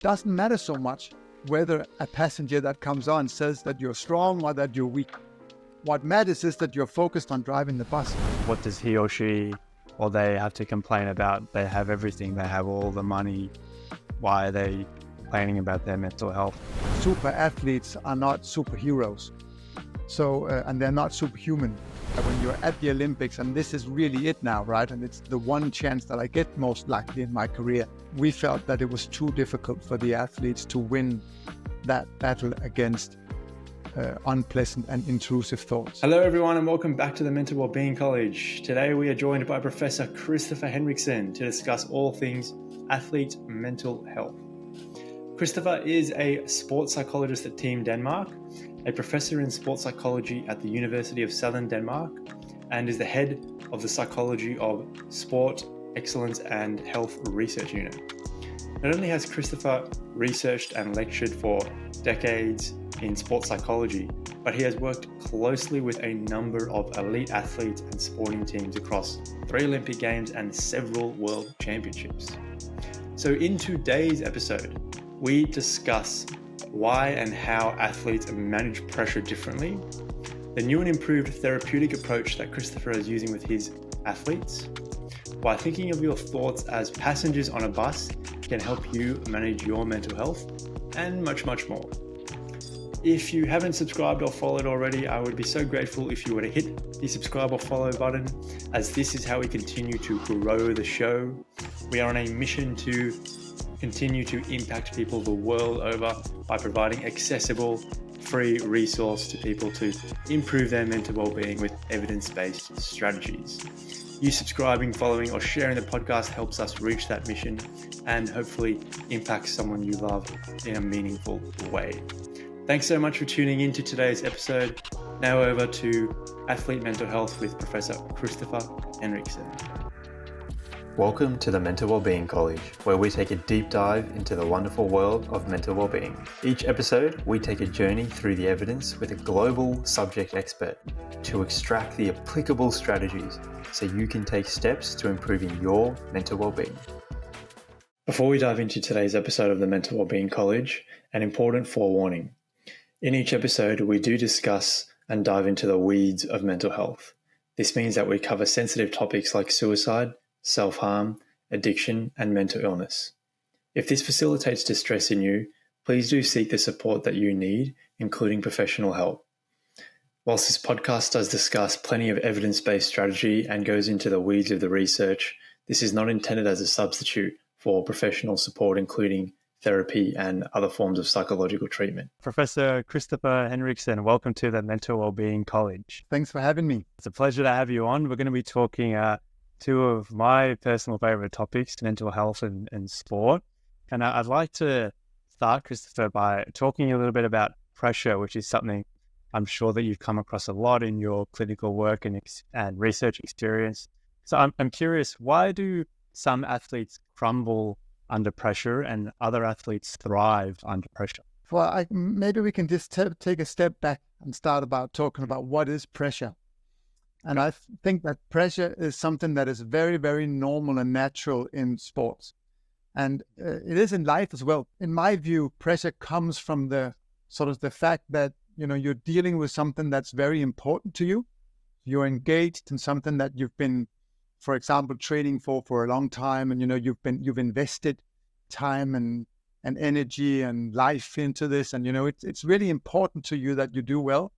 doesn't matter so much whether a passenger that comes on says that you're strong or that you're weak. What matters is that you're focused on driving the bus. What does he or she or they have to complain about? They have everything. They have all the money. Why are they complaining about their mental health? Super athletes are not superheroes. And they're not superhuman. When you're at the Olympics, and this is really it now, right? And it's the one chance that I get most likely in my career. We felt that it was too difficult for the athletes to win that battle against unpleasant and intrusive thoughts. Hello everyone and welcome back to the Mental Wellbeing College. Today we are joined by Professor Kristoffer Henriksen to discuss all things athlete mental health. Kristoffer is a sports psychologist at Team Denmark, a professor in sports psychology at the University of Southern Denmark, and is the head of the Psychology of Sport, Excellence and Health Research Unit. Not only has Kristoffer researched and lectured for decades in sports psychology, but he has worked closely with a number of elite athletes and sporting teams across 3 Olympic Games and several World Championships. So in today's episode, we discuss why and how athletes manage pressure differently, the new and improved therapeutic approach that Kristoffer is using with his athletes, why thinking of your thoughts as passengers on a bus can help you manage your mental health, and much, much more. If you haven't subscribed or followed already, I would be so grateful if you were to hit the subscribe or follow button, as this is how we continue to grow the show. We are on a mission to continue to impact people the world over by providing accessible, free resource to people to improve their mental well-being with evidence-based strategies. You subscribing, following, or sharing the podcast helps us reach that mission and hopefully impact someone you love in a meaningful way. Thanks so much for tuning in to today's episode. Now over to Athlete Mental Health with Professor Kristoffer Henriksen. Welcome to the Mental Wellbeing College, where we take a deep dive into the wonderful world of mental wellbeing. Each episode, we take a journey through the evidence with a global subject expert to extract the applicable strategies so you can take steps to improving your mental wellbeing. Before we dive into today's episode of the Mental Wellbeing College, an important forewarning. In each episode, we do discuss and dive into the weeds of mental health. This means that we cover sensitive topics like suicide, self-harm, addiction, and mental illness. If this facilitates distress in you, please do seek the support that you need, including professional help. Whilst this podcast does discuss plenty of evidence-based strategy and goes into the weeds of the research, this is not intended as a substitute for professional support, including therapy and other forms of psychological treatment. Professor Kristoffer Henriksen, welcome to the Mental Wellbeing College. Thanks for having me. It's a pleasure to have you on. We're going to be talking two of my personal favorite topics, mental health and sport. And I'd like to start, Kristoffer, by talking a little bit about pressure, which is something I'm sure that you've come across a lot in your clinical work and research experience. So I'm curious, why do some athletes crumble under pressure and other athletes thrive under pressure? Well, maybe we can just take a step back and start about talking about what is pressure. And I think that pressure is something that is very, very normal and natural in sports. And it is in life as well. In my view, pressure comes from the fact that, you're dealing with something that's very important to you. You're engaged in something that you've been, for example, training for a long time. And, you've invested time and energy and life into this. And, it's really important to you that you do well.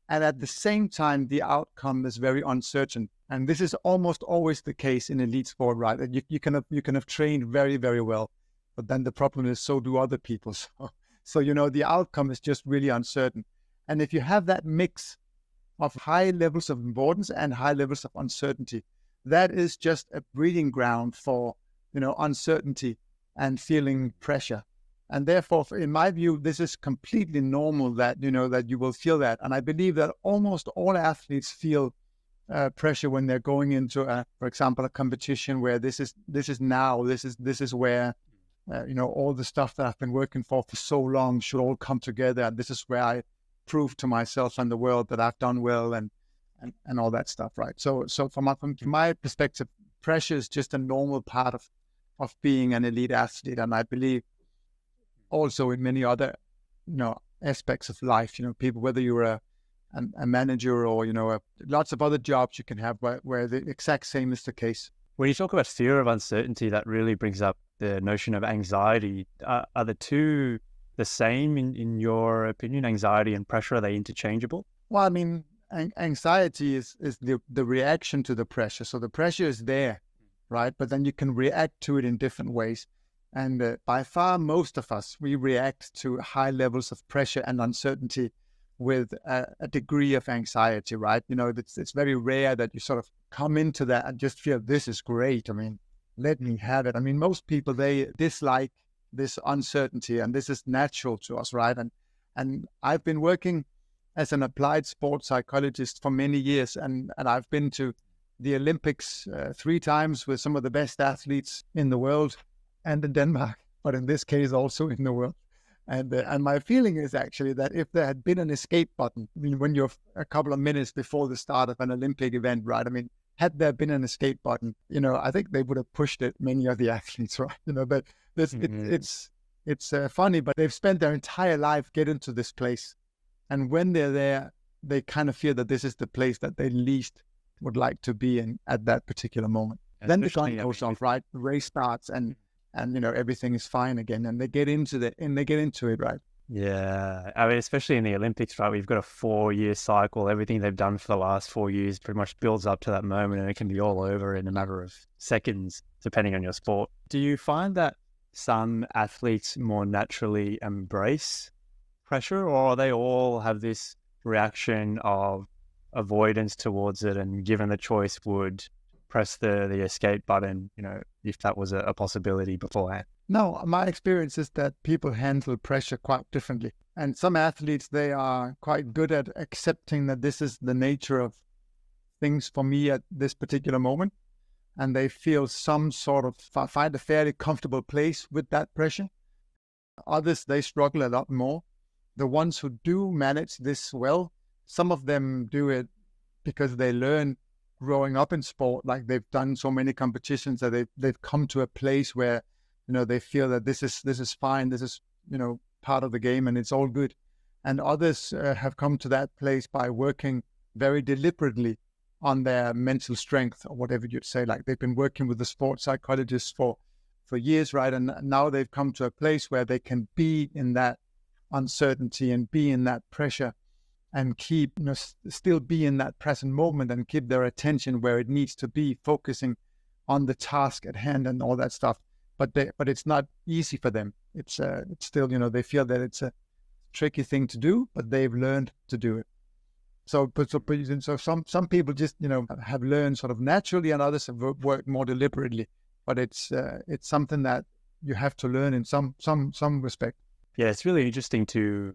And at the same time, the outcome is very uncertain. And this is almost always the case in elite sport, right? You can have trained very, very well, but then the problem is so do other people. So the outcome is just really uncertain. And if you have that mix of high levels of importance and high levels of uncertainty, that is just a breeding ground for, uncertainty and feeling pressure. And therefore, in my view, this is completely normal that you will feel that. And I believe that almost all athletes feel pressure when they're going into, for example, a competition where this is where all the stuff that I've been working for so long should all come together. And this is where I prove to myself and the world that I've done well and all that stuff, right? So from my perspective, pressure is just a normal part of being an elite athlete, and I believe also in many other, aspects of life. People, whether you're a manager or, lots of other jobs you can have where the exact same is the case. When you talk about fear of uncertainty, that really brings up the notion of anxiety. Are the two the same in your opinion? Anxiety and pressure, are they interchangeable? Well, I mean, anxiety is the reaction to the pressure. So the pressure is there, right? But then you can react to it in different ways. And by far, most of us, we react to high levels of pressure and uncertainty with a degree of anxiety, right? It's very rare that you sort of come into that and just feel, this is great. I mean, let me have it. I mean, most people, they dislike this uncertainty, and this is natural to us, right? And I've been working as an applied sports psychologist for many years, and I've been to the Olympics 3 times with some of the best athletes in the world and in Denmark, but in this case also in the world. And my feeling is actually that if there had been an escape button, I mean, when you're a couple of minutes before the start of an Olympic event, right? I mean, had there been an escape button, I think they would have pushed it, many of the athletes, right? But it's funny, but they've spent their entire life getting to this place. And when they're there, they kind of feel that this is the place that they least would like to be in at that particular moment. Then the gun goes off, right? The race starts and everything is fine again, and they get into it, right? Yeah, I mean, especially in the Olympics, right? We've got a 4-year cycle. Everything they've done for the last 4 years pretty much builds up to that moment, and it can be all over in a matter of seconds, depending on your sport. Do you find that some athletes more naturally embrace pressure, or they all have this reaction of avoidance towards it, and given the choice would press the escape button, if that was a possibility beforehand? No, my experience is that people handle pressure quite differently. And some athletes, they are quite good at accepting that this is the nature of things for me at this particular moment. And they feel some sort of, find a fairly comfortable place with that pressure. Others, they struggle a lot more. The ones who do manage this well, some of them do it because they learn growing up in sport, like they've done so many competitions that they've come to a place where, they feel that this is fine, this is, part of the game and it's all good. And others have come to that place by working very deliberately on their mental strength, or whatever you'd say. Like they've been working with the sports psychologists for years, right? And now they've come to a place where they can be in that uncertainty and be in that pressure and keep, still be in that present moment and keep their attention where it needs to be, focusing on the task at hand and all that stuff. But it's not easy for them. It's still, they feel that it's a tricky thing to do, but they've learned to do it. So some people just, have learned sort of naturally, and others have worked more deliberately. But it's something that you have to learn in some respect. Yeah, it's really interesting to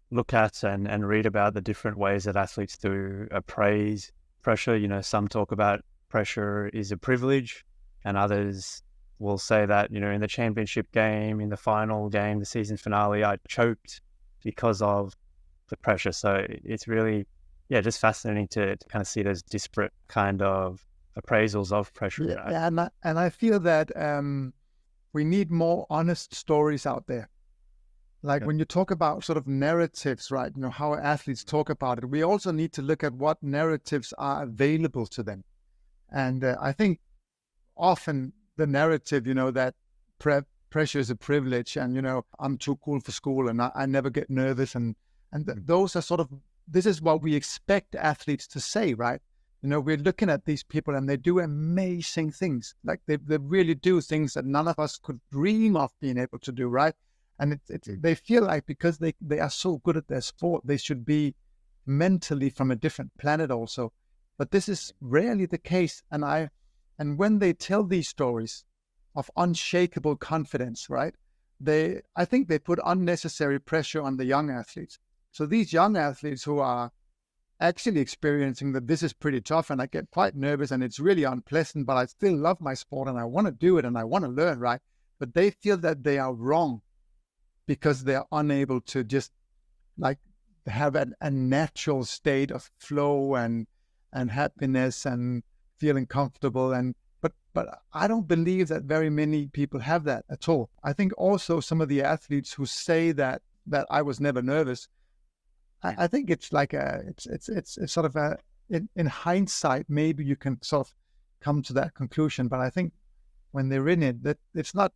look at and read about the different ways that athletes do appraise pressure. Some talk about pressure is a privilege, and others will say that, in the championship game, in the final game, the season finale, I choked because of the pressure. So it's really, just fascinating to kind of see those disparate kind of appraisals of pressure. Yeah, and I feel that we need more honest stories out there. Like when you talk about sort of narratives, right? How athletes talk about it. We also need to look at what narratives are available to them. And I think often the narrative, that pressure is a privilege, and, I'm too cool for school, and I never get nervous. And those are sort of, this is what we expect athletes to say, right? We're looking at these people and they do amazing things. Like they really do things that none of us could dream of being able to do, right? And they feel like because they are so good at their sport, they should be mentally from a different planet also. But this is rarely the case. And when they tell these stories of unshakable confidence, right, I think they put unnecessary pressure on the young athletes. So these young athletes who are actually experiencing that this is pretty tough and I get quite nervous and it's really unpleasant, but I still love my sport and I want to do it and I want to learn, right? But they feel that they are wrong because they're unable to just like have a natural state of flow and happiness and feeling comfortable. But But I don't believe that very many people have that at all. I think also some of the athletes who say that I was never nervous, I think it's like it's sort of in hindsight, maybe you can sort of come to that conclusion. But I think when they're in it, that it's not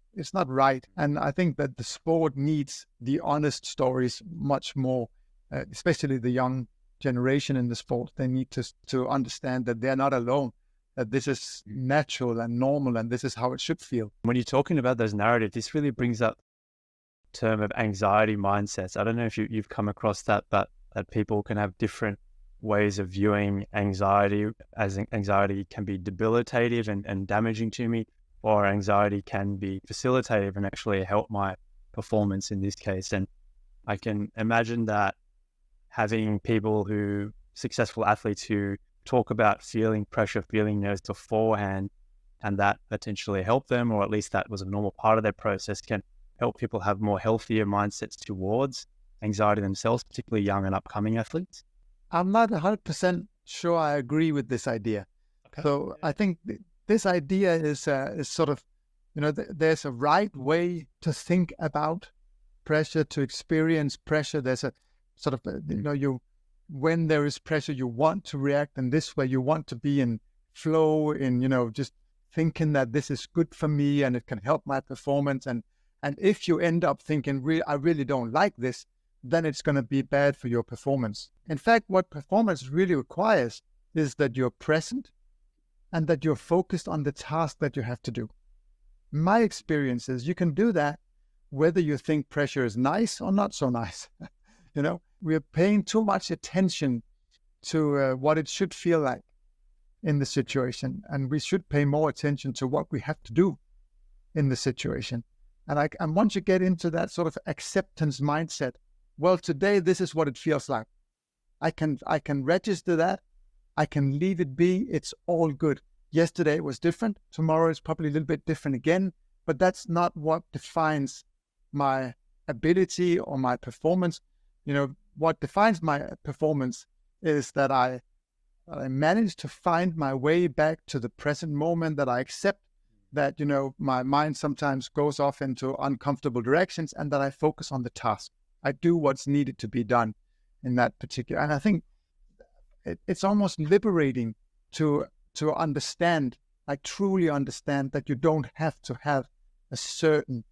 right. And I think that the sport needs the honest stories much more, especially the young generation in the sport. They need to understand that they're not alone, that this is natural and normal, and this is how it should feel. When you're talking about those narratives, this really brings up the term of anxiety mindsets. I don't know if you've come across that, but that people can have different ways of viewing anxiety, as anxiety can be debilitative and damaging to me, or anxiety can be facilitative and actually help my performance in this case. And I can imagine that having successful athletes who talk about feeling pressure, feeling nerves beforehand, and that potentially help them, or at least that was a normal part of their process, can help people have more healthier mindsets towards anxiety themselves, particularly young and upcoming athletes. I'm not 100% sure I agree with this idea. Okay. So I think this idea is sort of, there's a right way to think about pressure, to experience pressure. There's a sort of, when there is pressure, you want to react in this way. You want to be in flow, in, just thinking that this is good for me and it can help my performance. And if you end up thinking, I really don't like this, then it's going to be bad for your performance. In fact, what performance really requires is that you're present and that you're focused on the task that you have to do. My experience is you can do that whether you think pressure is nice or not so nice. We're paying too much attention to what it should feel like in the situation, and we should pay more attention to what we have to do in the situation. And once you get into that sort of acceptance mindset, well, today this is what it feels like. I can register that. I can leave it be. It's all good. Yesterday it was different. Tomorrow is probably a little bit different again, but that's not what defines my ability or my performance. What defines my performance is that I manage to find my way back to the present moment, that I accept that, my mind sometimes goes off into uncomfortable directions, and that I focus on the task. I do what's needed to be done in that particular. And I think it's almost liberating to understand, like truly understand, that you don't have to have a certain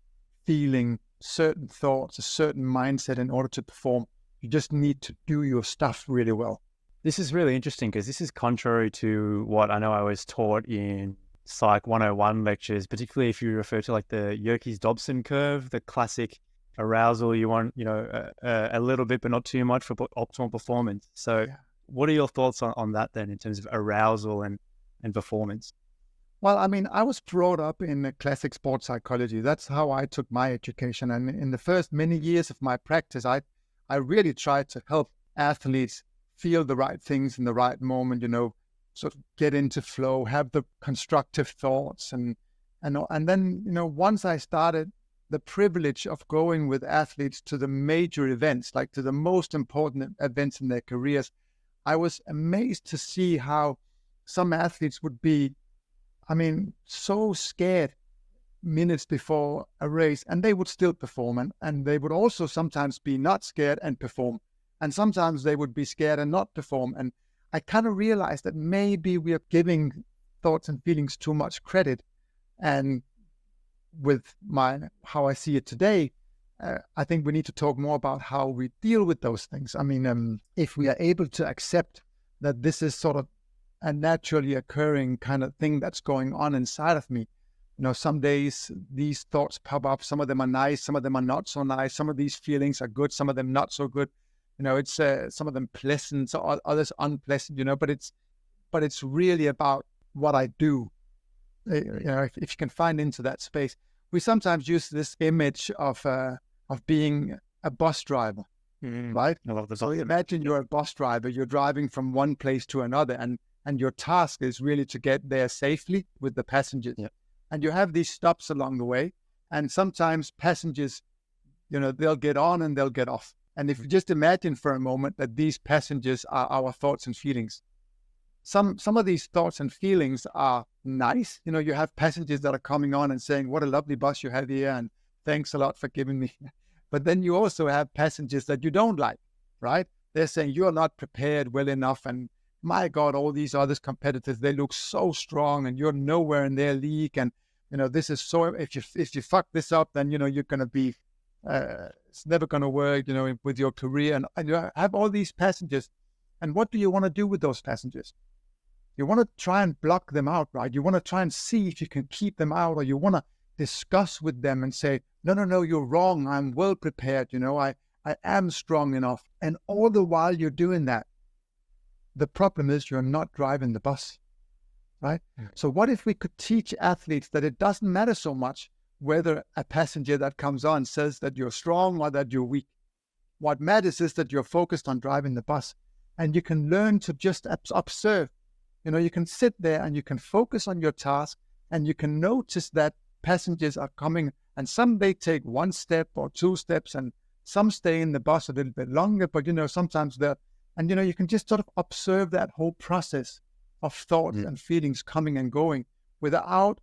feeling, certain thoughts, a certain mindset in order to perform. You just need to do your stuff really well. This is really interesting because this is contrary to what I know I was taught in Psych 101 lectures, particularly if you refer to like the Yerkes and Dobson curve, the classic arousal. You want, a little bit, but not too much for optimal performance. So What are your thoughts on that then in terms of arousal and performance? Well, I was brought up in classic sports psychology. That's how I took my education. And in the first many years of my practice, I really tried to help athletes feel the right things in the right moment, sort of get into flow, have the constructive thoughts. And then, once I started the privilege of going with athletes to the major events, like to the most important events in their careers, I was amazed to see how some athletes would be, so scared minutes before a race, and they would still perform. And they would also sometimes be not scared and perform. And sometimes they would be scared and not perform. And I kind of realized that maybe we are giving thoughts and feelings too much credit. And with how I see it today, I think we need to talk more about how we deal with those things. If we are able to accept that this is sort of a naturally occurring kind of thing that's going on inside of me. Some days these thoughts pop up. Some of them are nice. Some of them are not so nice. Some of these feelings are good. Some of them not so good. It's some of them pleasant, so others unpleasant. But it's really about what I do. If you can find into that space, we sometimes use this image of being a bus driver, right? I love this. So imagine you're a bus driver. You're driving from one place to another, and your task is really to get there safely with the passengers. Yeah. And you have these stops along the way, and sometimes passengers, they'll get on and they'll get off. And if you just imagine for a moment that these passengers are our thoughts and feelings, some of these thoughts and feelings are nice. You have passengers that are coming on and saying, what a lovely bus you have here, and thanks a lot for giving me. But then you also have passengers that you don't like, right? They're saying you're not prepared well enough, and my God, all these other competitors, they look so strong, and you're nowhere in their league. And this is so. If you fuck this up, then you're going to be. It's never going to work. With your career, and you have all these passengers. And what do you want to do with those passengers? You want to try and block them out, right? You want to try and see if you can keep them out, or you want to discuss with them and say, no, you're wrong. I'm well prepared. I am strong enough. And all the while you're doing that, the problem is you're not driving the bus, right? So what if we could teach athletes that it doesn't matter so much whether a passenger that comes on says that you're strong or that you're weak? What matters is that you're focused on driving the bus, and you can learn to just observe. You can sit there and you can focus on your task, and you can notice that passengers are coming, and some they take one step or two steps, and some stay in the bus a little bit longer, but sometimes they're, and you can just sort of observe that whole process of thoughts and feelings coming and going without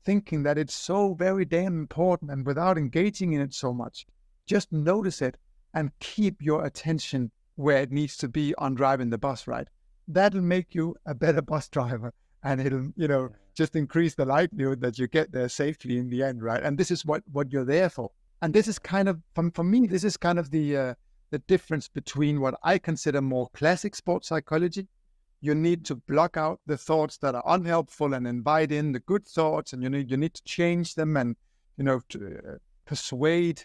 thinking that it's so very damn important, and without engaging in it so much. Just notice it and keep your attention where it needs to be on driving the bus, right? That'll make you a better bus driver, and it'll, just increase the likelihood that you get there safely in the end, right? And this is what you're there for. And this is kind of, for me, this is kind of the difference between what I consider more classic sports psychology. You need to block out the thoughts that are unhelpful and invite in the good thoughts, and you need to change them, and to persuade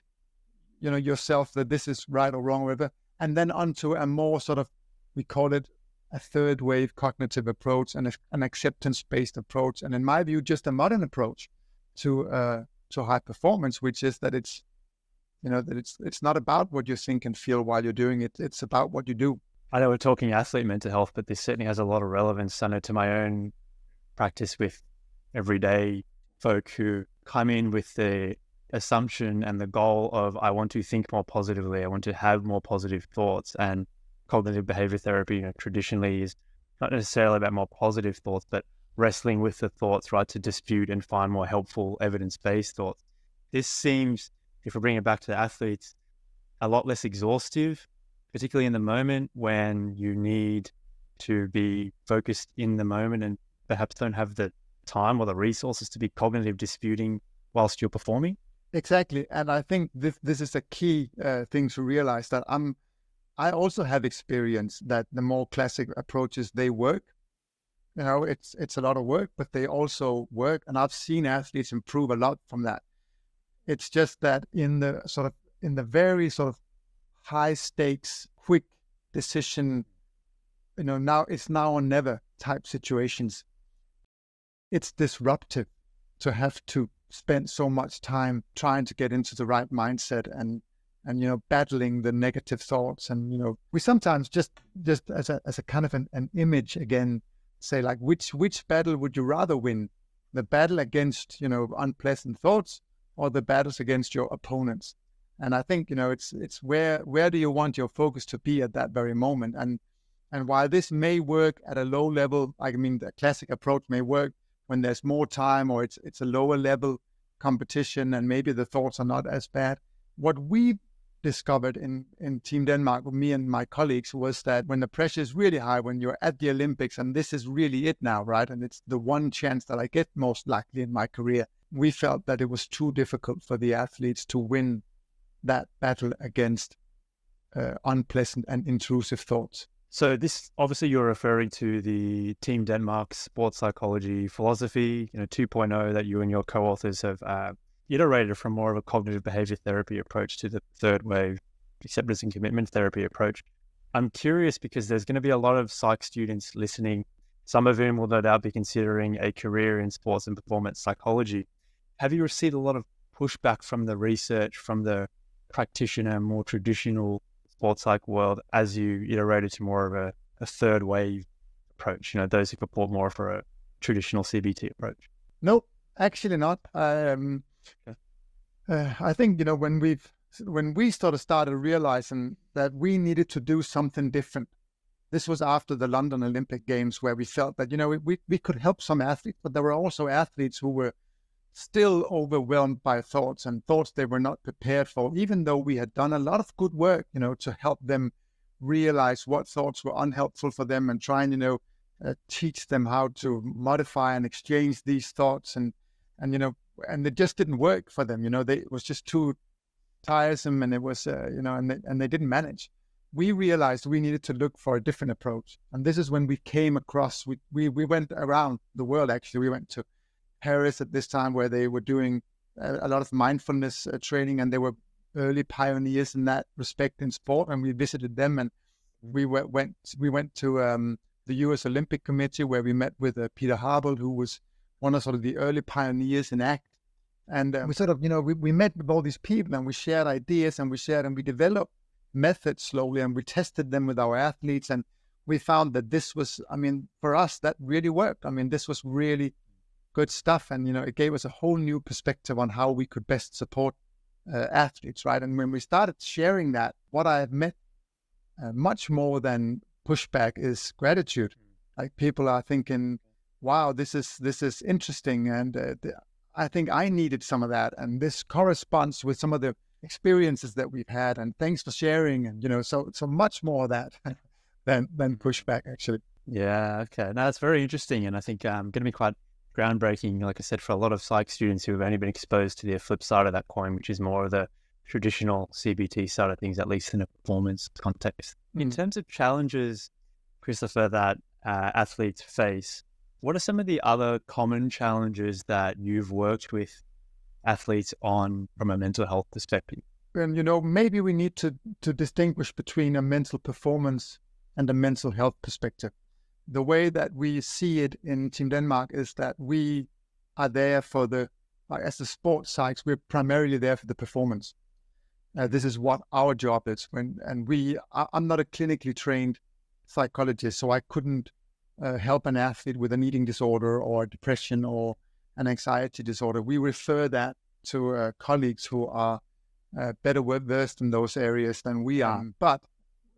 yourself that this is right or wrong, whatever. And then onto a more sort of, we call it a third wave cognitive approach, and an acceptance-based approach, and in my view, just a modern approach to high performance, which is that it's not about what you think and feel while you're doing it. It's about what you do. I know we're talking athlete mental health, but this certainly has a lot of relevance, I know, to my own practice with everyday folk who come in with the assumption and the goal of, I want to think more positively, I want to have more positive thoughts. And cognitive behavior therapy, traditionally is not necessarily about more positive thoughts, but wrestling with the thoughts, right, to dispute and find more helpful evidence-based thoughts. This seems, if we bring it back to the athletes, a lot less exhaustive, particularly in the moment when you need to be focused in the moment and perhaps don't have the time or the resources to be cognitive disputing whilst you're performing. Exactly. And I think this is a key thing to realize, that I also have experience that the more classic approaches, they work. It's a lot of work, but they also work. And I've seen athletes improve a lot from that. It's just that in the very sort of high stakes, quick decision, now it's now or never type situations, it's disruptive to have to spend so much time trying to get into the right mindset and battling the negative thoughts. And we sometimes just as a kind of an image, again, say, like, which battle would you rather win? The battle against unpleasant thoughts, or the battles against your opponents? And I think it's where do you want your focus to be at that very moment? And while this may work at a low level, the classic approach may work when there's more time, or it's a lower level competition, and maybe the thoughts are not as bad. What we discovered in Team Denmark, with me and my colleagues, was that when the pressure is really high, when you're at the Olympics and this is really it now, right, and it's the one chance that I get most likely in my career, we felt that it was too difficult for the athletes to win that battle against unpleasant and intrusive thoughts. So this, obviously you're referring to the Team Denmark sports psychology philosophy, 2.0, that you and your co-authors have iterated from more of a cognitive behavior therapy approach to the third wave acceptance and commitment therapy approach. I'm curious because there's going to be a lot of psych students listening, some of whom will no doubt be considering a career in sports and performance psychology. Have you received a lot of pushback from the research, from the practitioner, more traditional sports psych world, as you iterated to more of a third wave approach, those who purport more for a traditional CBT approach? No, actually not. I think, when we started realizing that we needed to do something different, This was after the London Olympic Games, where we felt that, we could help some athletes, but there were also athletes who were still overwhelmed by thoughts and thoughts they were not prepared for, even though we had done a lot of good work, to help them realize what thoughts were unhelpful for them and try and, teach them how to modify and exchange these thoughts. And it just didn't work for them. It was just too tiresome, and it was, and they didn't manage. We realized we needed to look for a different approach. And this is when we came across, we went around the world, actually. We went to Paris at this time, where they were doing a lot of mindfulness training, and they were early pioneers in that respect in sport. And we visited them, and we went to the U.S. Olympic Committee, where we met with Peter Harbold, who was one of sort of the early pioneers in ACT. And we sort of, we met with all these people, and we shared ideas, and we developed methods slowly, and we tested them with our athletes. And we found that this was, for us, that really worked. This was really good stuff. And, it gave us a whole new perspective on how we could best support athletes, right? And when we started sharing that, what I have met much more than pushback is gratitude. Like, people are thinking, wow, this is interesting. And I think I needed some of that. And this corresponds with some of the experiences that we've had. And thanks for sharing. And, so much more of that than pushback, actually. Yeah. Okay. Now, that's very interesting. And I think going to be quite groundbreaking, like I said, for a lot of psych students who have only been exposed to the flip side of that coin, which is more of the traditional CBT side of things, at least in a performance context. In terms of challenges, Kristoffer, that athletes face, what are some of the other common challenges that you've worked with athletes on from a mental health perspective? And, maybe we need to distinguish between a mental performance and a mental health perspective. The way that we see it in Team Denmark is that we are there for as the sports psychs, we're primarily there for the performance. This is what our job is. I'm not a clinically trained psychologist, so I couldn't help an athlete with an eating disorder or depression or an anxiety disorder. We refer that to colleagues who are better versed in those areas than we are. But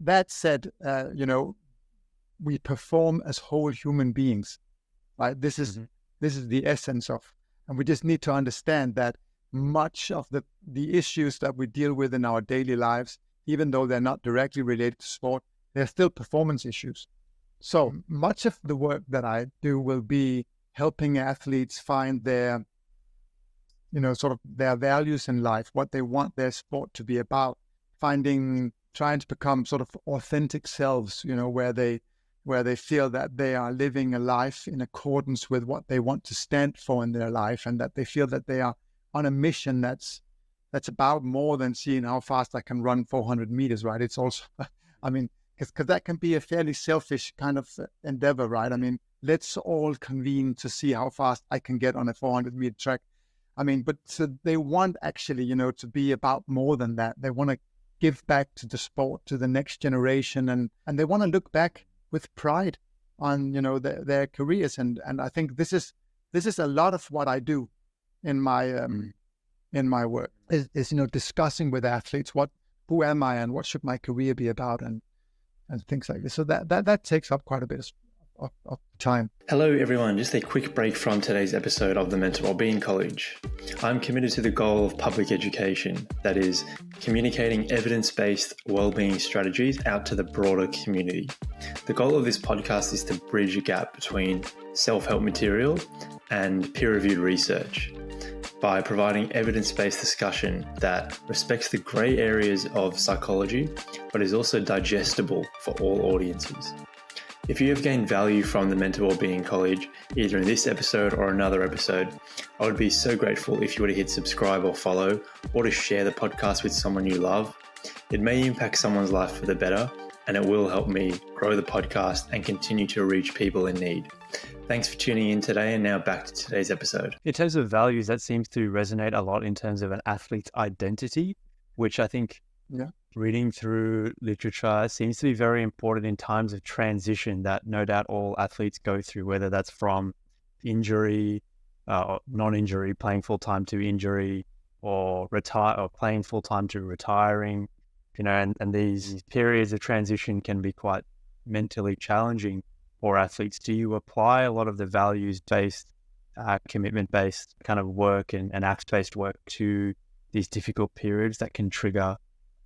that said, we perform as whole human beings, right? This is the essence of, and we just need to understand that much of the issues that we deal with in our daily lives, even though they're not directly related to sport, they're still performance issues. So much of the work that I do will be helping athletes find their, sort of their values in life, what they want their sport to be about, trying to become sort of authentic selves, where they feel that they are living a life in accordance with what they want to stand for in their life, and that they feel that they are on a mission that's about more than seeing how fast I can run 400 meters, right? It's also, because that can be a fairly selfish kind of endeavor, right? Let's all convene to see how fast I can get on a 400-meter track. But so they want actually, to be about more than that. They want to give back to the sport, to the next generation, and they want to look back with pride on, their careers. And I think this is a lot of what I do in my work is discussing with athletes who am I and what should my career be about, and things like this. So that takes up quite a bit of time. Hello everyone, just a quick break from today's episode of the Mental Wellbeing College. I'm committed to the goal of public education, that is, communicating evidence-based wellbeing strategies out to the broader community. The goal of this podcast is to bridge a gap between self-help material and peer-reviewed research by providing evidence-based discussion that respects the grey areas of psychology, but is also digestible for all audiences. If you have gained value from the Mental Wellbeing College, either in this episode or another episode, I would be so grateful if you were to hit subscribe or follow, or to share the podcast with someone you love. It may impact someone's life for the better, and it will help me grow the podcast and continue to reach people in need. Thanks for tuning in today, and now back to today's episode. In terms of values, that seems to resonate a lot in terms of an athlete's identity, which I think reading through literature seems to be very important in times of transition that no doubt all athletes go through, whether that's from injury, or non-injury, playing full-time to injury, or retire, or playing full-time to retiring, and these periods of transition can be quite mentally challenging for athletes, do you apply a lot of the values-based, commitment-based kind of work and ACT-based work to these difficult periods that can trigger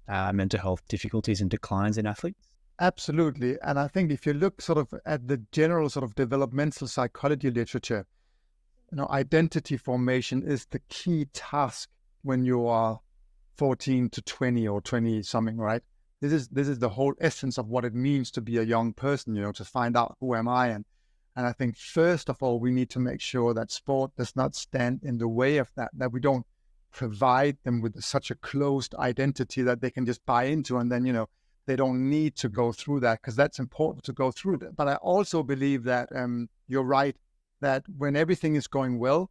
mental health difficulties and declines in athletes? Absolutely. And I think if you look sort of at the general sort of developmental psychology literature, identity formation is the key task when you are 14 to 20 or 20 something, right? This is the whole essence of what it means to be a young person, to find out who am I. And I think first of all, we need to make sure that sport does not stand in the way of that we don't provide them with such a closed identity that they can just buy into, and then, they don't need to go through that, because that's important to go through that. But I also believe that you're right, that when everything is going well,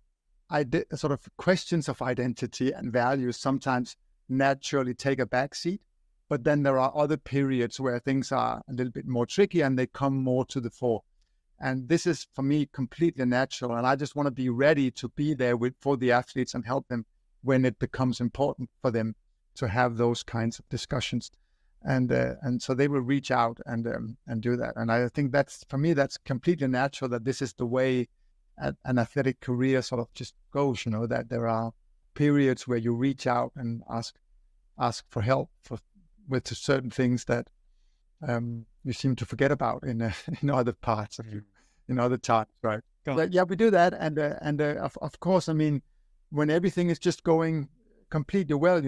sort of questions of identity and values sometimes naturally take a back seat. But then there are other periods where things are a little bit more tricky and they come more to the fore. And this is, for me, completely natural. And I just want to be ready to be there for the athletes and help them when it becomes important for them to have those kinds of discussions. And so they will reach out and do that. And I think for me, that's completely natural, that this is the way an athletic career sort of just goes, that there are periods where you reach out and ask for help with certain things that you seem to forget about in other parts of you, in other times, right? But yeah, we do that. And of course, I mean, when everything is just going completely well,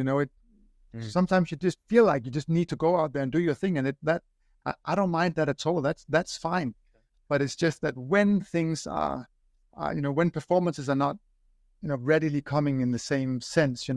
sometimes you just feel like you just need to go out there and do your thing. And I don't mind that at all. That's fine. But it's just that when things are, when performances are not, readily coming in the same sense,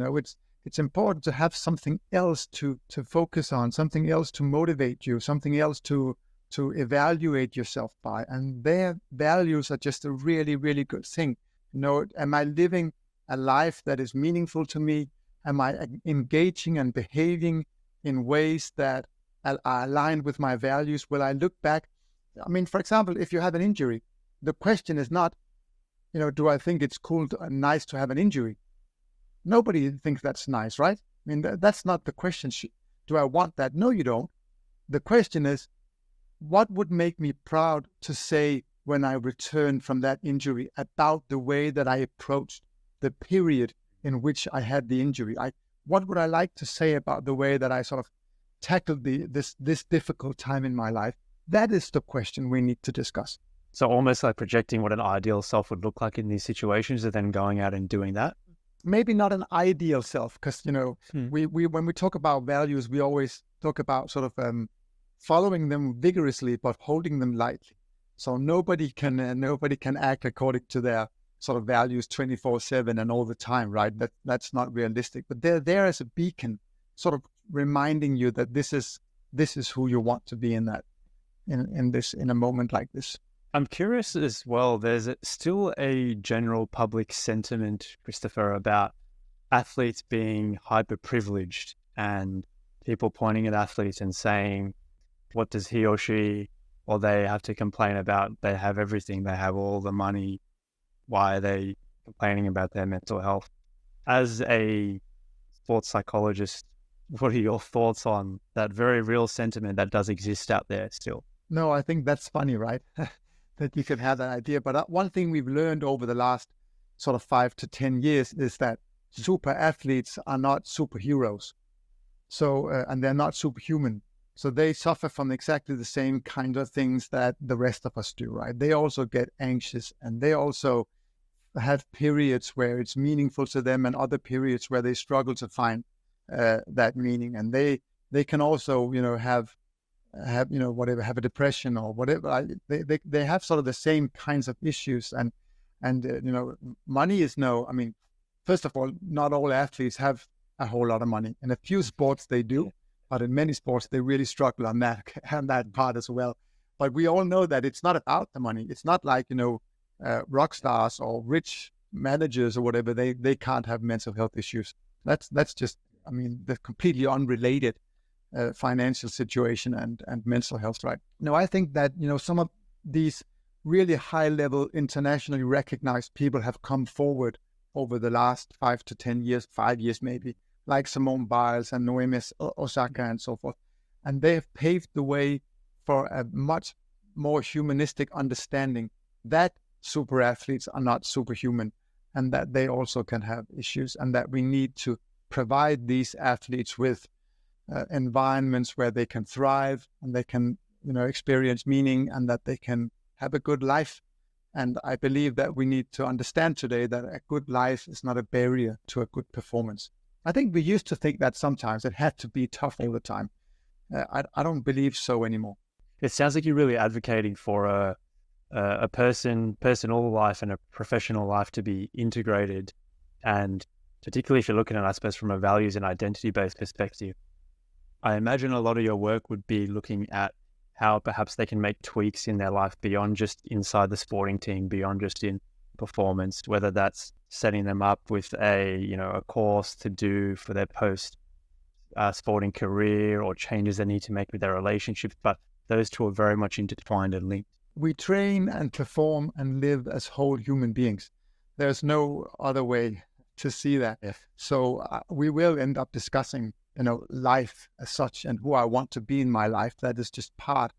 it's important to have something else to focus on, something else to motivate you, something else to evaluate yourself by. And their values are just a really, really good thing. Am I living a life that is meaningful to me? Am I engaging and behaving in ways that are aligned with my values? Will I look back? I mean, for example, if you have an injury, the question is not, do I think it's cool and nice to have an injury? Nobody thinks that's nice, right? I mean, that's not the question. Do I want that? No, you don't. The question is, what would make me proud to say when I return from that injury about the way that I approached the period in which I had the injury? What would I like to say about the way that I sort of tackled this difficult time in my life? That is the question we need to discuss. So almost like projecting what an ideal self would look like in these situations, and then going out and doing that? Maybe not an ideal self, because, we when we talk about values, we always talk about sort of following them vigorously, but holding them lightly. So nobody can act according to their sort of values 24/7 and all the time, right? That's not realistic. But they're there as a beacon, sort of reminding you that this is who you want to be in a moment like this. I'm curious as well, there's still a general public sentiment, Kristoffer, about athletes being hyper-privileged and people pointing at athletes and saying, what does he or she or they have to complain about? They have everything. They have all the money. Why are they complaining about their mental health? As a sports psychologist, what are your thoughts on that very real sentiment that does exist out there still? No, I think that's funny, right? That you can have that idea. But one thing we've learned over the last sort of 5 to 10 years is that super athletes are not superheroes. So, and they're not superhuman. So they suffer from exactly the same kind of things that the rest of us do, right? They also get anxious, and they also have periods where it's meaningful to them and other periods where they struggle to find that meaning. And they can also, have a depression or whatever. They have sort of the same kinds of issues. And money is I mean, first of all, not all athletes have a whole lot of money. In a few sports they do, but in many sports they really struggle on that part as well. But we all know that it's not about the money. It's not like, rock stars or rich managers or whatever, they can't have mental health issues. That's just, I mean, the completely unrelated financial situation and mental health, right? No, I think that, some of these really high level, internationally recognized people have come forward over the last 5 to 10 years, 5 years maybe, like Simone Biles and Naomi Osaka and so forth. And they have paved the way for a much more humanistic understanding that super athletes are not superhuman, and that they also can have issues, and that we need to provide these athletes with environments where they can thrive and they can, experience meaning, and that they can have a good life. And I believe that we need to understand today that a good life is not a barrier to a good performance. I think we used to think that sometimes it had to be tough all the time. I don't believe so anymore. It sounds like you're really advocating for a personal life and a professional life to be integrated, and particularly if you're looking at it, I suppose, from a values and identity-based perspective. I imagine a lot of your work would be looking at how perhaps they can make tweaks in their life beyond just inside the sporting team, beyond just in performance, whether that's setting them up with a course to do for their post sporting career, or changes they need to make with their relationships. But those two are very much intertwined and linked. We train and perform and live as whole human beings. There's no other way to see that. Yes. So we will end up discussing life as such, and who I want to be in my life. That is just part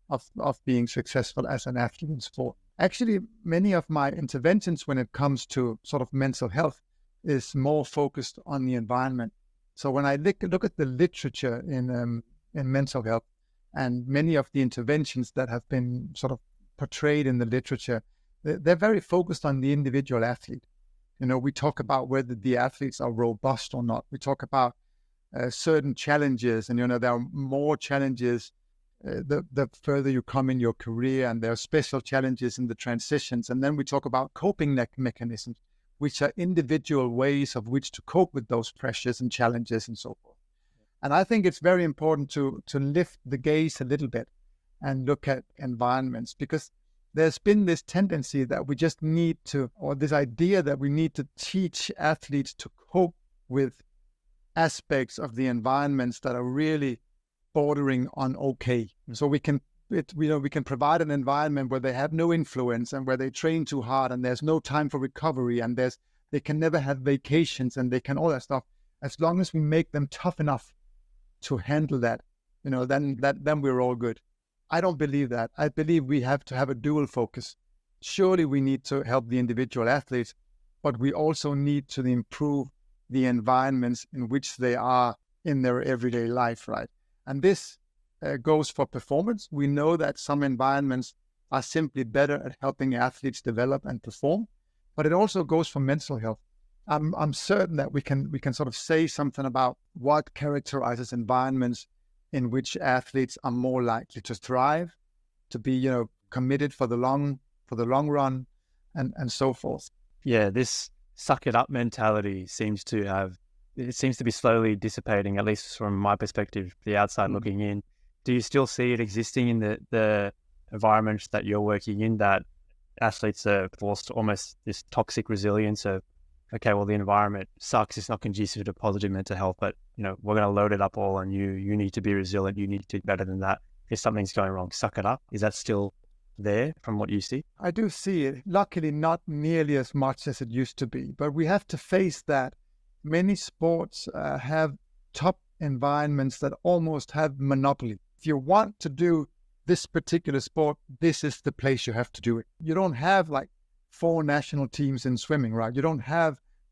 of being successful as an athlete in sport. Actually, many of my interventions when it comes to sort of mental health is more focused on the environment. So when I look at the literature in mental health, and many of the interventions that have been sort of portrayed in the literature, they're very focused on the individual athlete. We talk about whether the athletes are robust or not. We talk about certain challenges, and there are more challenges the further you come in your career, and there are special challenges in the transitions. And then we talk about coping mechanisms, which are individual ways of which to cope with those pressures and challenges and so forth. And I think it's very important to lift the gaze a little bit and look at environments, because there's been this tendency that we just need to, or this idea that we need to teach athletes to cope with aspects of the environments that are really bordering on okay. So we can provide an environment where they have no influence, and where they train too hard, and there's no time for recovery, and they can never have vacations, and they can all that stuff. As long as we make them tough enough to handle that, then we're all good. I don't believe that. I believe we have to have a dual focus. Surely we need to help the individual athletes, but we also need to improve the environments in which they are in their everyday life, right? And this goes for performance. We know that some environments are simply better at helping athletes develop and perform, but it also goes for mental health. I'm certain that we can sort of say something about what characterizes environments in which athletes are more likely to thrive, to be committed for the long run, and so forth. Yeah, this suck it up mentality seems to be slowly dissipating, at least from my perspective, the outside looking in. Do you still see it existing in the environments that you're working in, that athletes are forced to almost this toxic resilience of, okay, well, the environment sucks, it's not conducive to positive mental health, but we're going to load it up all on you. You need to be resilient. You need to do better than that. If something's going wrong, suck it up. Is that still there from what you see? I do see it. Luckily, not nearly as much as it used to be, but we have to face that many sports have top environments that almost have monopoly. If you want to do this particular sport, this is the place you have to do it. You don't have like 4 national teams in swimming, right?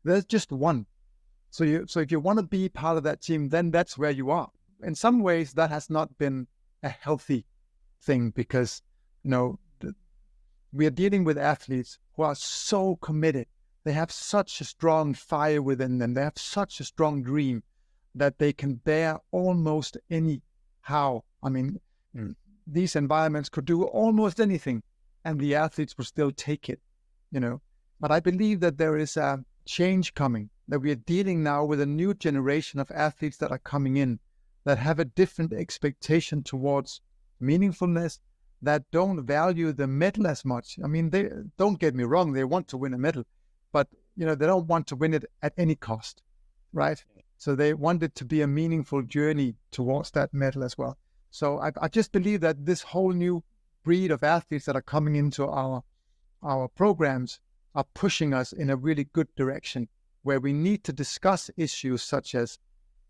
There's just one. So if you want to be part of that team, then that's where you are. In some ways, that has not been a healthy thing, because we are dealing with athletes who are so committed. They have such a strong fire within them. They have such a strong dream that they can bear almost anyhow. I mean, these environments could do almost anything, and the athletes will still take it, But I believe that there is a change coming, that we are dealing now with a new generation of athletes that are coming in, that have a different expectation towards meaningfulness, that don't value the medal as much. I mean, they don't get me wrong, they want to win a medal, but they don't want to win it at any cost, right? So they want it to be a meaningful journey towards that medal as well. So I just believe that this whole new breed of athletes that are coming into our programs are pushing us in a really good direction, where we need to discuss issues such as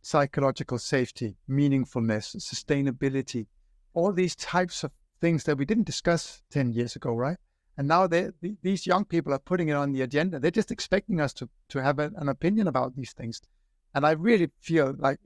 psychological safety, meaningfulness, sustainability, all these types of things that we didn't discuss 10 years ago, right? And now these young people are putting it on the agenda. They're just expecting us to have an opinion about these things. And I really feel like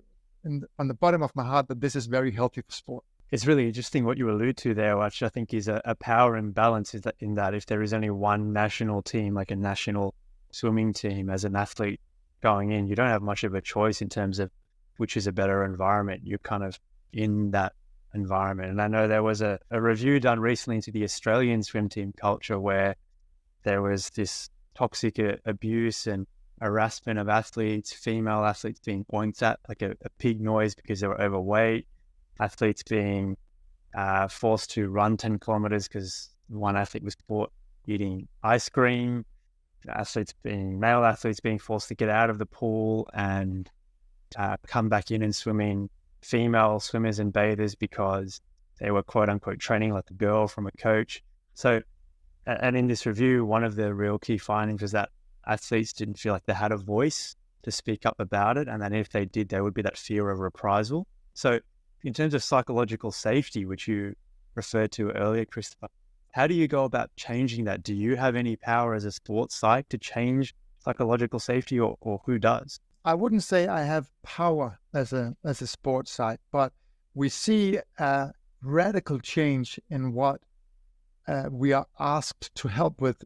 on the bottom of my heart that this is very healthy for sport. It's really interesting what you allude to there, which I think is a power imbalance in that if there is only one national team, like a national swimming team as an athlete going in, you don't have much of a choice in terms of which is a better environment. You're kind of in that environment. And I know there was a review done recently into the Australian swim team culture where there was this toxic abuse and harassment of athletes, female athletes being pointed at like a pig noise because they were overweight, athletes being forced to run 10 kilometers because one athlete was caught eating ice cream, male athletes being forced to get out of the pool and come back in and swimming, female swimmers and bathers because they were quote unquote training like a girl from a coach. So, and in this review, one of the real key findings was that athletes didn't feel like they had a voice to speak up about it. And then if they did, there would be that fear of reprisal. So in terms of psychological safety, which you referred to earlier, Kristoffer, how do you go about changing that? Do you have any power as a sports psych to change psychological safety, or who does? I wouldn't say I have power as a sports psych, but we see a radical change in what we are asked to help with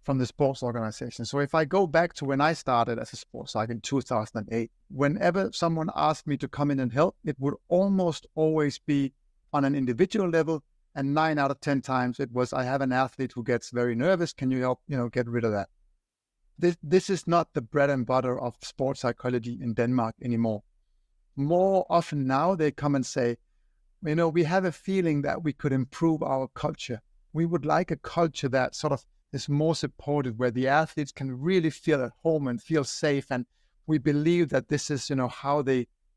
from the sports organization. So if I go back to when I started as a sports psych in 2008, whenever someone asked me to come in and help, it would almost always be on an individual level. And 9 out of 10 times it was, I have an athlete who gets very nervous. Can you help, get rid of that? This is not the bread and butter of sports psychology in Denmark anymore. More often now they come and say, we have a feeling that we could improve our culture. We would like a culture that sort of is more supportive, where the athletes can really feel at home and feel safe. And we believe that this is,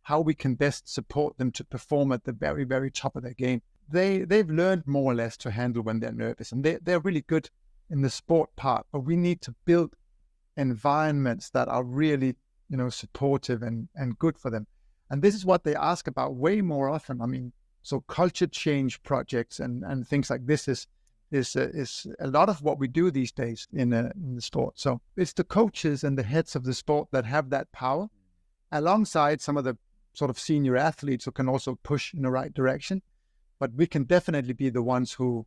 how we can best support them to perform at the very, very top of their game. They've learned more or less to handle when they're nervous, and they're really good in the sport part, but we need to build environments that are really, supportive and good for them. And this is what they ask about way more often. So culture change projects and things like this is a lot of what we do these days in the sport. So it's the coaches and the heads of the sport that have that power, alongside some of the sort of senior athletes who can also push in the right direction. But we can definitely be the ones who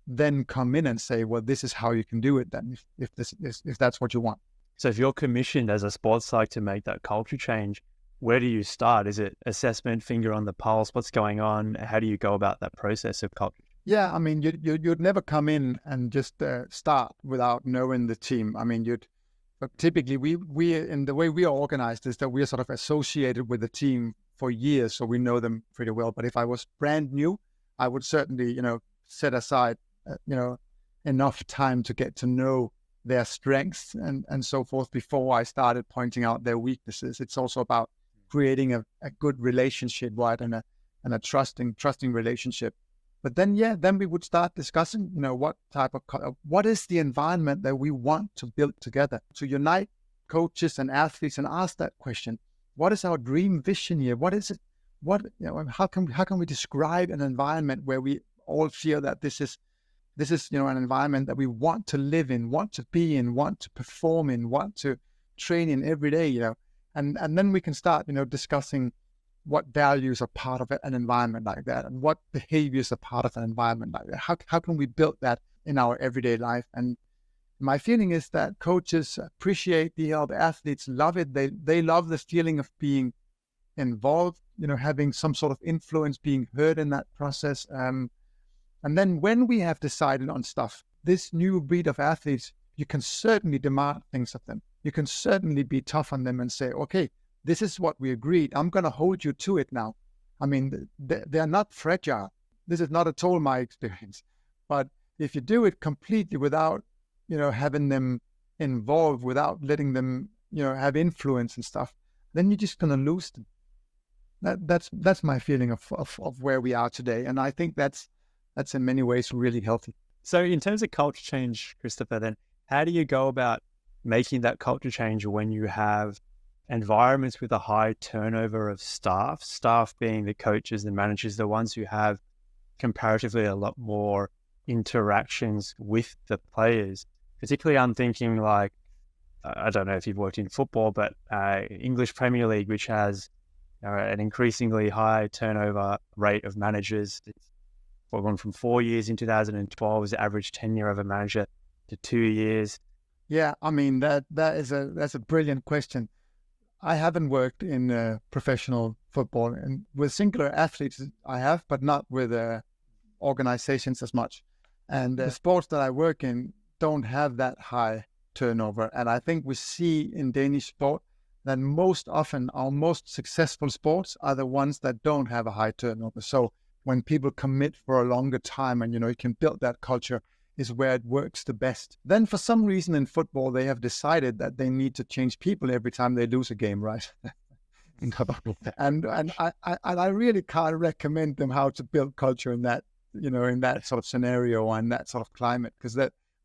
then come in and say, well, this is how you can do it then, if that's what you want. So if you're commissioned as a sports psych to make that culture change, where do you start? Is it assessment, finger on the pulse? What's going on? How do you go about that process of culture? Yeah, you'd never come in and just start without knowing the team. But typically we in the way we are organized is that we are sort of associated with the team for years, so we know them pretty well. But if I was brand new, I would certainly, set aside, enough time to get to know their strengths and so forth before I started pointing out their weaknesses. It's also about creating a good relationship, right, and a trusting relationship. But then we would start discussing, what is the environment that we want to build together, to unite coaches and athletes and ask that question. What is our dream vision here? What is it? How can we describe an environment where we all feel that this is an environment that we want to live in, want to be in, want to perform in, want to train in every day, and then we can start, discussing what values are part of an environment like that, and what behaviors are part of an environment like that. How can we build that in our everyday life? And my feeling is that coaches appreciate the athletes love it. They love the feeling of being involved, having some sort of influence, being heard in that process. And then when we have decided on stuff, this new breed of athletes, you can certainly demand things of them. You can certainly be tough on them and say, okay, this is what we agreed. I'm going to hold you to it now. They're not fragile. This is not at all my experience. But if you do it completely without, having them involved, without letting them, have influence and stuff, then you're just going to lose them. That's my feeling of where we are today. And I think that's in many ways really healthy. So in terms of culture change, Kristoffer, then how do you go about making that culture change when you have environments with a high turnover of staff being the coaches, the managers, the ones who have comparatively a lot more interactions with the players. Particularly, I'm thinking like, I don't know if you've worked in football, but English Premier League, which has an increasingly high turnover rate of managers. It's gone from 4 years in 2012 was the average tenure of a manager to 2 years. Yeah, I mean that's a brilliant question. I haven't worked in professional football, and with singular athletes I have, but not with organizations as much. And the sports that I work in don't have that high turnover. And I think we see in Danish sport that most often our most successful sports are the ones that don't have a high turnover. So when people commit for a longer time and, you can build that culture is where it works the best. Then for some reason in football, they have decided that they need to change people every time they lose a game, right? and I really can't recommend them how to build culture in that, in that sort of scenario and that sort of climate, because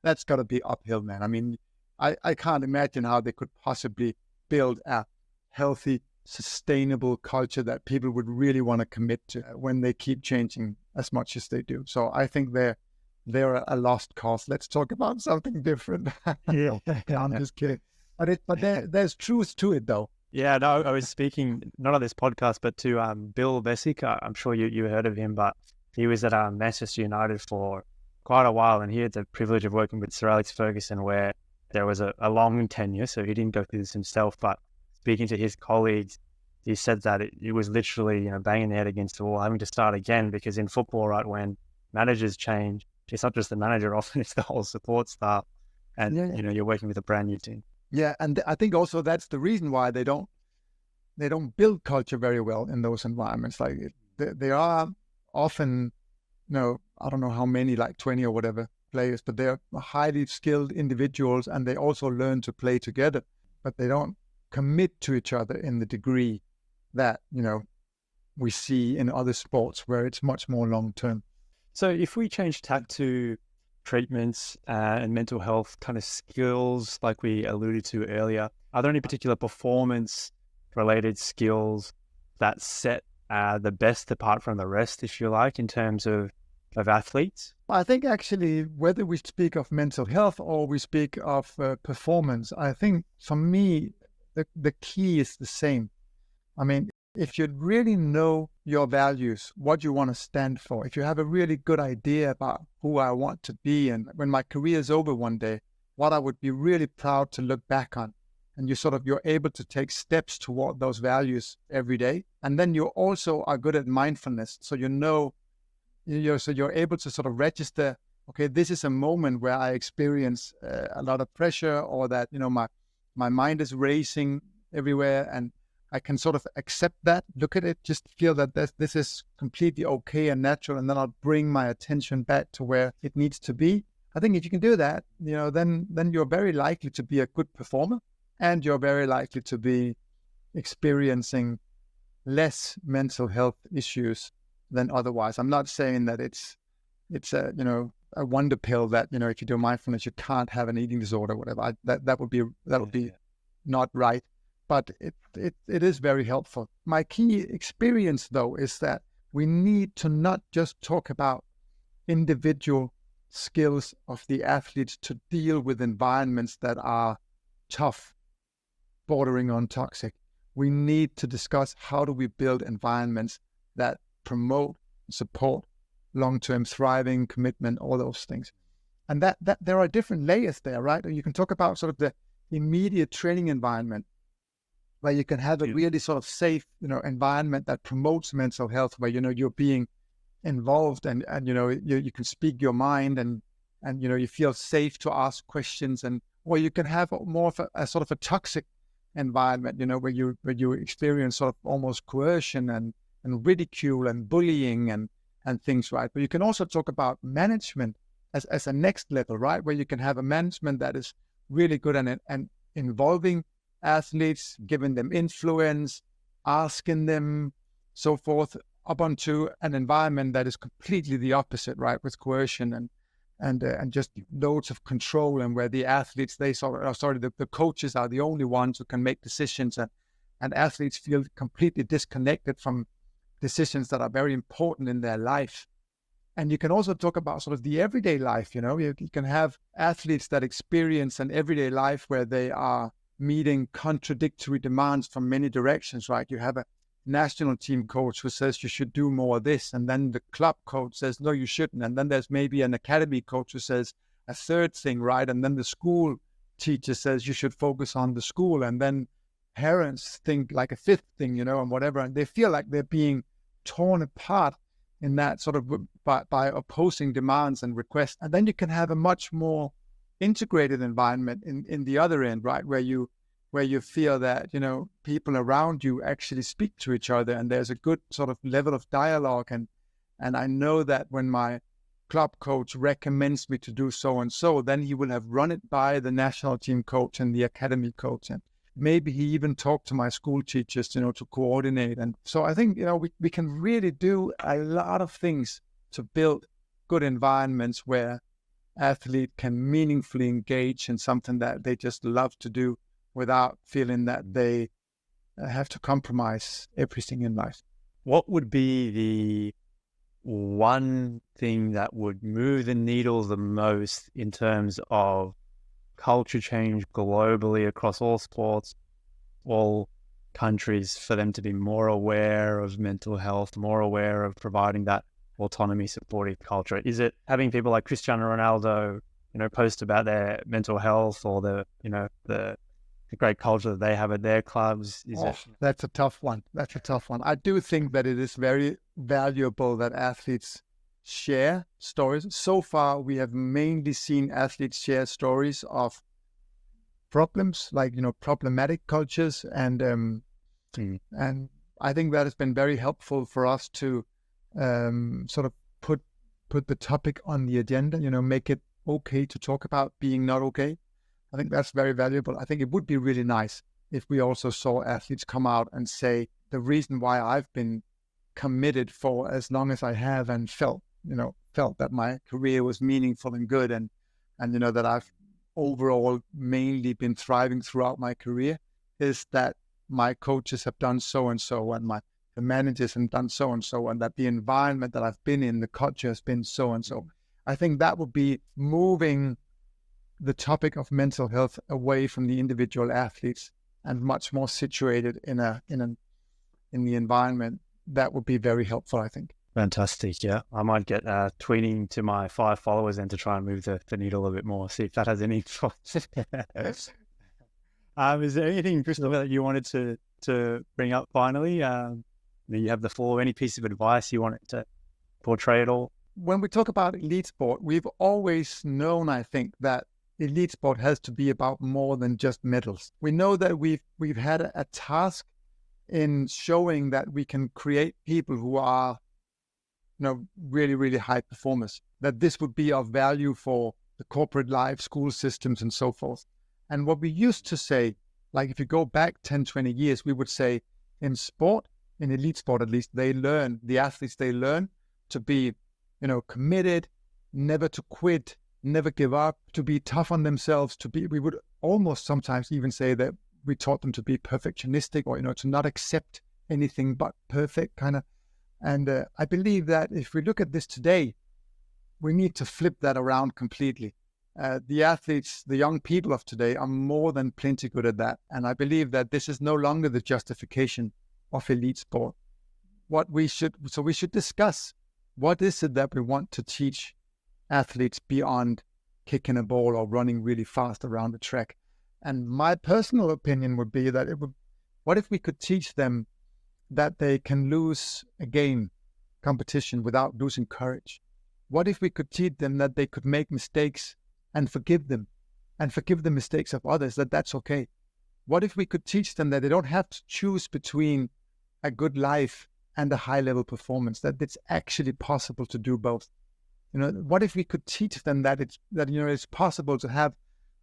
that's got to be uphill, man. I mean, I can't imagine how they could possibly build a healthy, sustainable culture that people would really want to commit to when they keep changing as much as they do. So I think they're a lost cause. Let's talk about something different. Yeah, I'm just kidding. But there's truth to it, though. Yeah, no, I was speaking not on this podcast, but to Bill Bessick. I'm sure you heard of him, but he was at Manchester United for quite a while, and he had the privilege of working with Sir Alex Ferguson, where there was a long tenure, so he didn't go through this himself. But speaking to his colleagues, he said that it was literally banging their head against the wall, having to start again, because in football, right, when managers change, it's not just the manager, often it's the whole support staff, and you're working with a brand new team. Yeah, and I think also that's the reason why they don't build culture very well in those environments. Like they are often, I don't know how many, like 20 or whatever players, but they're highly skilled individuals, and they also learn to play together, but they don't commit to each other in the degree that we see in other sports where it's much more long term. So if we change tack to treatments and mental health kind of skills, like we alluded to earlier, are there any particular performance-related skills that set the best apart from the rest, if you like, in terms of athletes? I think actually, whether we speak of mental health or we speak of performance, I think for me, the key is the same. I mean, if you really know your values, what you want to stand for, if you have a really good idea about who I want to be, and when my career is over one day, what I would be really proud to look back on, and you're able to take steps toward those values every day. And then you also are good at mindfulness. So so you're able to sort of register, okay, this is a moment where I experience a lot of pressure, or that, my mind is racing everywhere, and I can sort of accept that, look at it, just feel that this is completely okay and natural, and then I'll bring my attention back to where it needs to be. I think if you can do that, then you're very likely to be a good performer, and you're very likely to be experiencing less mental health issues than otherwise. I'm not saying that it's a wonder pill that if you do mindfulness you can't have an eating disorder or whatever. That would be not right. But it is very helpful. My key experience, though, is that we need to not just talk about individual skills of the athletes to deal with environments that are tough, bordering on toxic. We need to discuss how do we build environments that promote, support long-term thriving, commitment, all those things. And that there are different layers there, right? You can talk about sort of the immediate training environment, where you can have a really sort of safe, environment that promotes mental health, where, you're being involved and you can speak your mind and you feel safe to ask questions, or you can have more of a sort of a toxic environment, where you experience sort of almost coercion and ridicule and bullying and things, right? But you can also talk about management as a next level, right? Where you can have a management that is really good and involving athletes, giving them influence, asking them, so forth, up onto an environment that is completely the opposite, right? With coercion and just loads of control, and where the athletes, the coaches are the only ones who can make decisions and athletes feel completely disconnected from decisions that are very important in their life. And you can also talk about sort of the everyday life. You can have athletes that experience an everyday life where they are meeting contradictory demands from many directions, right? You have a national team coach who says you should do more of this, and then the club coach says no, you shouldn't, and then there's maybe an academy coach who says a third thing, right? And then the school teacher says you should focus on the school, and then parents think like a fifth thing, and whatever, and they feel like they're being torn apart in that sort of by opposing demands and requests. And then you can have a much more integrated environment in the other end, right, where you feel that people around you actually speak to each other, and there's a good sort of level of dialogue, and I know that when my club coach recommends me to do so and so, then he will have run it by the national team coach and the academy coach, and maybe he even talked to my school teachers, to coordinate. And so I think we can really do a lot of things to build good environments where athlete can meaningfully engage in something that they just love to do without feeling that they have to compromise everything in life. What would be the one thing that would move the needle the most in terms of culture change globally across all sports, all countries, for them to be more aware of mental health, more aware of providing that autonomy, supportive culture? Is it having people like Cristiano Ronaldo, post about their mental health, or the great culture that they have at their clubs? That's a tough one. I do think that it is very valuable that athletes share stories. So far, we have mainly seen athletes share stories of problems, like problematic cultures, and I think that has been very helpful for us to sort of put the topic on the agenda. Make it okay to talk about being not okay. I think that's very valuable. I think it would be really nice if we also saw athletes come out and say the reason why I've been committed for as long as I have, and felt that my career was meaningful and good, and that I've overall mainly been thriving throughout my career, is that my coaches have done so and so, and the managers have done so and so, and that the environment that I've been in, the culture has been so and so. I think that would be moving the topic of mental health away from the individual athletes and much more situated in the environment. That would be very helpful, I think. Fantastic. Yeah, I might get tweeting to my 5 followers and to try and move the needle a bit more, see if that has any influence. Is there anything, Kristoffer, that you wanted to bring up finally? You have the floor. Any piece of advice you wanted to portray at all? When we talk about elite sport, we've always known, I think, that elite sport has to be about more than just medals. We know that we've had a task in showing that we can create people who are really, really high performers, that this would be of value for the corporate life, school systems, and so forth. And what we used to say, like if you go back 10, 20 years, we would say in sport, in elite sport at least, the athletes learn to be, committed, never to quit, never give up, to be tough on themselves, we would almost sometimes even say that we taught them to be perfectionistic, or, to not accept anything but perfect kind of. And I believe that if we look at this today, we need to flip that around completely. The athletes, the young people of today are more than plenty good at that. And I believe that this is no longer the justification of elite sport. We should discuss, what is it that we want to teach athletes beyond kicking a ball or running really fast around the track? And my personal opinion would be that what if we could teach them that they can lose a game, competition, without losing courage? What if we could teach them that they could make mistakes and forgive them, and forgive the mistakes of others, that's okay? What if we could teach them that they don't have to choose between a good life and a high-level performance, that it's actually possible to do both? What if we could teach them that it's possible to have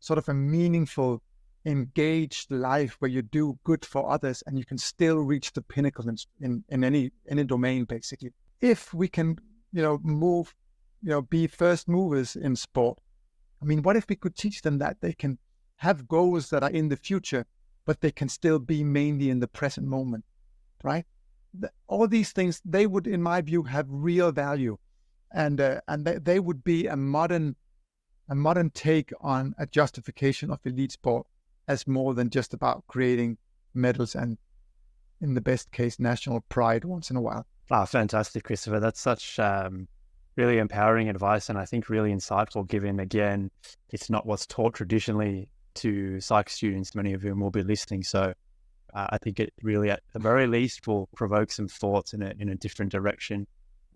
sort of a meaningful, engaged life where you do good for others and you can still reach the pinnacle in any domain, basically? If we can, be first movers in sport, what if we could teach them that they can have goals that are in the future, but they can still be mainly in the present moment, right? All these things, they would, in my view, have real value, and they would be a modern take on a justification of elite sport as more than just about creating medals and, in the best case, national pride once in a while. Ah, fantastic, Kristoffer. That's such really empowering advice, and I think really insightful, given, again, it's not what's taught traditionally to psych students, many of whom will be listening. So I think it really, at the very least, will provoke some thoughts in a different direction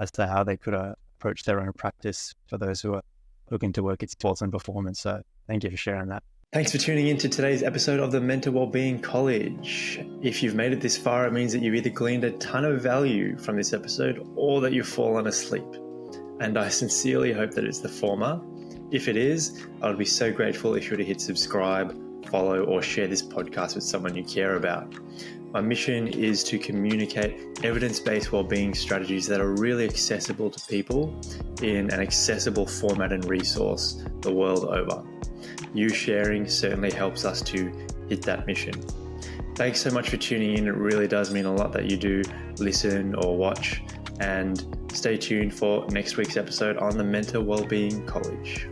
as to how they could approach their own practice for those who are looking to work at sports and performance. So thank you for sharing that. Thanks for tuning in to today's episode of the Mental Wellbeing College. If you've made it this far, it means that you've either gleaned a ton of value from this episode or that you've fallen asleep. And I sincerely hope that it's the former. If it is, I would be so grateful if you were to hit subscribe, follow, or share this podcast with someone you care about. My mission is to communicate evidence-based wellbeing strategies that are really accessible to people in an accessible format and resource the world over. You sharing certainly helps us to hit that mission. Thanks so much for tuning in. It really does mean a lot that you do listen or watch, and stay tuned for next week's episode on the Mental Wellbeing College.